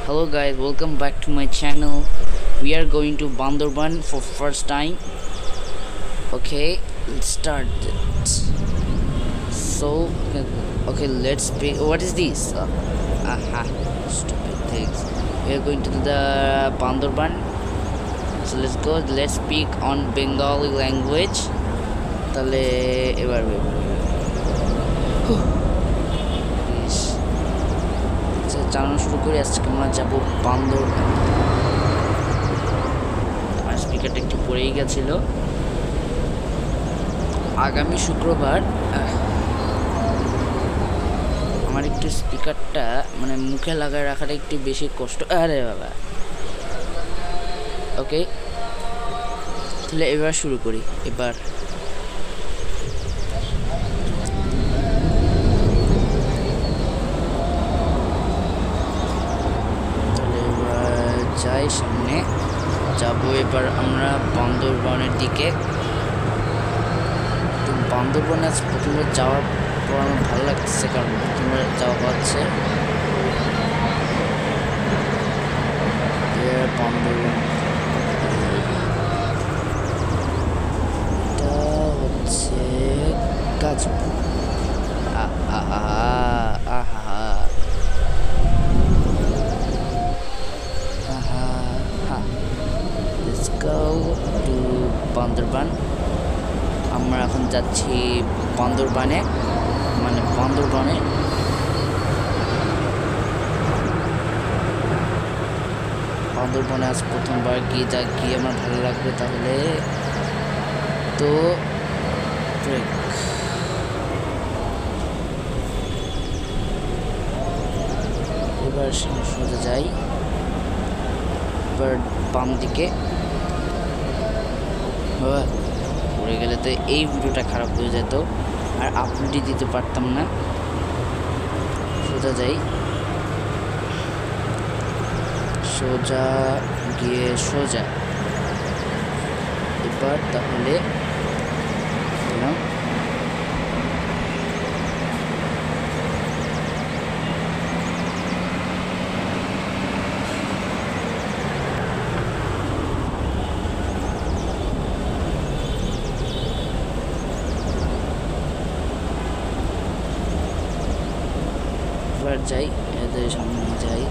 Hello guys, welcome back to my channel. We are going to Bandorban for first time. Okay, let's start it. So, okay, let's pick. What is this? Stupid things. We are going to the Bandorban. So let's go. Let's speak on Bengali language. তাহলে এবার চালানো শুরু করে আজকে আমরা যাবো বান্দরবান। আমার স্পিকারটা একটু পড়েই গেছিল। আগামী শুক্রবার আমার একটু স্পিকারটা মানে মুখে লাগায় রাখাটা একটু বেশি কষ্ট। আরে বাবা, ওকে, তাহলে এবার শুরু করি। এবার যাই, সামনে যাবো। এবার আমরা বান্দরবানের দিকে। তো বান্দরবানে আজ প্রথমবার যাওয়ার পর আমার ভালো লাগছে, কারণ প্রথমবার যাওয়া হচ্ছে বান্দরবান। এটা হচ্ছে গাজীপুর। বান্দরবান আমরা এখন যাচ্ছি বান্দরবানে, মানে বান্দরবানে আজ প্রথমবার গিয়ে আমার ভালো লাগবে। তাহলে তো এবার সোজা যাই। এবার বাম দিকে পড়ে গেলে তো এই ভিডিওটা খারাপ হয়ে যেত, আর আপলোডই দিতে পারতাম না। সোজা যাই, সোজা গিয়ে সোজা। এবার তাহলে যাই, এদের সামনে যাই।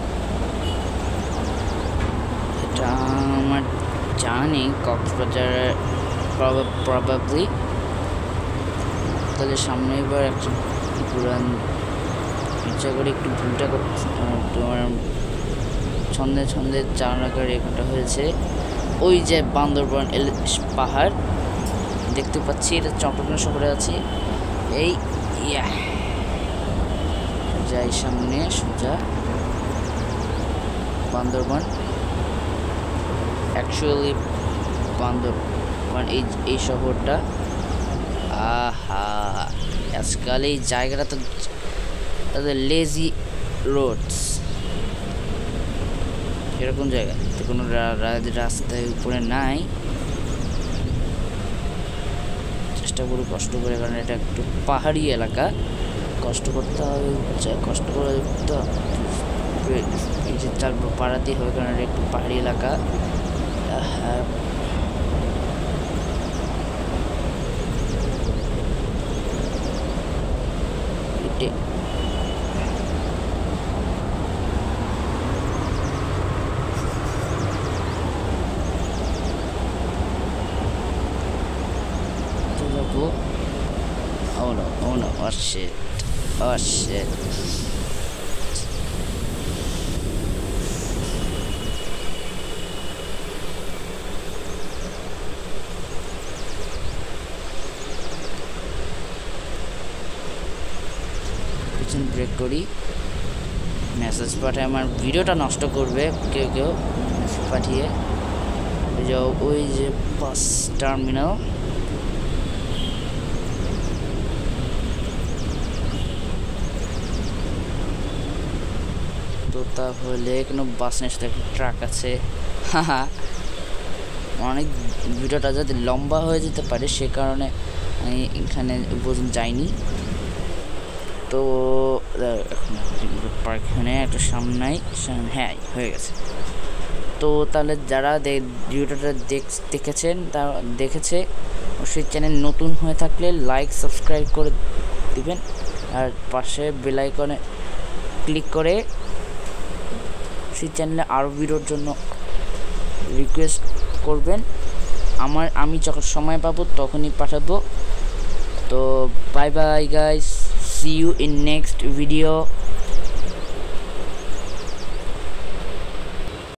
এটা আমার জানি কক্সবাজার প্রবাবলি। তাহলে সামনে এবার একটা পুরান ইচ্ছা করে একটু ভুলটা তোমার ছন্দে ছন্দে চালনাকার রেখাটা হয়েছে। ওই যে বান্দরবান পাহাড় দেখতে পাচ্ছি, এটা চট্টগ্রাম শহরে আছে। এই যাই সামনে সোজা বান্দরবান। অ্যাকচুয়ালি বান্দরবান এই শহরটা, আজকাল এই জায়গাটা তো তাদের লেজি রোডস, এরকম জায়গা তো কোনো রাস্তায় উপরে নাই। চেষ্টা করি কষ্ট করে, কারণ এটা একটু পাহাড়ি এলাকা, কষ্ট করতে হবে, কষ্ট করে তো এই যে পাড়াতেই হবে, কারণ এটা একটু পাহাড়ি এলাকা। Oh no, oh shit. পিছন ব্রেক করি, মেসেজ পাঠায়, আমার ভিডিওটা নষ্ট করবে কেউ পাঠিয়ে। যাও ওই যে বাস টার্মিনাল, তো তাহলে কোনো বাস নেই, সাথে একটা ট্রাক আছে। অনেক ভিডিওটা যাতে লম্বা হয়ে যেতে পারে সে কারণে আমি এখানে পর্যন্ত যাইনি। তো এখন পার্ক এখানে একটা সামনাই, হ্যাঁ হয়ে গেছে। তো তাহলে যারা ভিডিওটা দেখেছেন তারা দেখেছে অবশ্যই চ্যানেল নতুন হয়ে থাকলে লাইক সাবস্ক্রাইব করে দিবেন, আর পাশে বেল আইকনে ক্লিক করে সেই চ্যানেলে আরও ভিডিওর জন্য রিকোয়েস্ট করবেন। আমি যখন সময় পাবো তখনই পাঠাবো। তো bye bye guys, see you in next video.